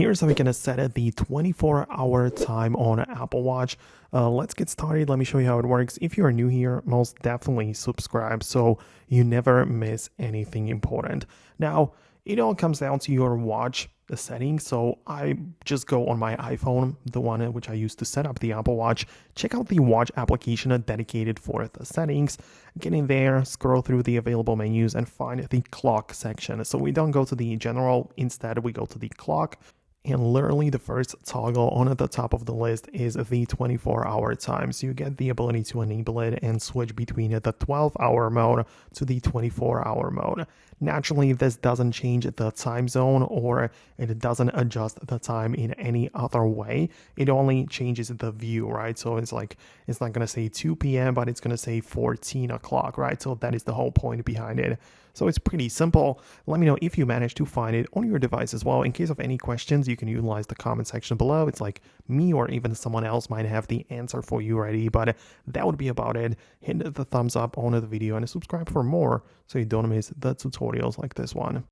Here's how we can set the 24-hour time on Apple Watch. Let's get started. Let me show you how it works. If you are new here, most definitely subscribe so you never miss anything important. Now, it all comes down to your watch settings. So I just go on my iPhone, the one which I use to set up the Apple Watch, check out the watch application dedicated for the settings, get in there, scroll through the available menus and find the clock section. So we don't go to the general, instead we go to the clock. And literally the first toggle on the top of the list is the 24-hour time. So you get the ability to enable it and switch between the 12-hour mode to the 24-hour mode. Naturally, this doesn't change the time zone or it doesn't adjust the time in any other way. It only changes the view, right? So it's like, it's not going to say 2 p.m., but it's going to say 14 o'clock, right? So that is the whole point behind it. So it's pretty simple. Let me know if you manage to find it on your device as well. In case of any questions, you can utilize the comment section below. It's like me or even someone else might have the answer for you ready, but that would be about it. Hit the thumbs up on the video and subscribe for more so you don't miss the tutorials like this one.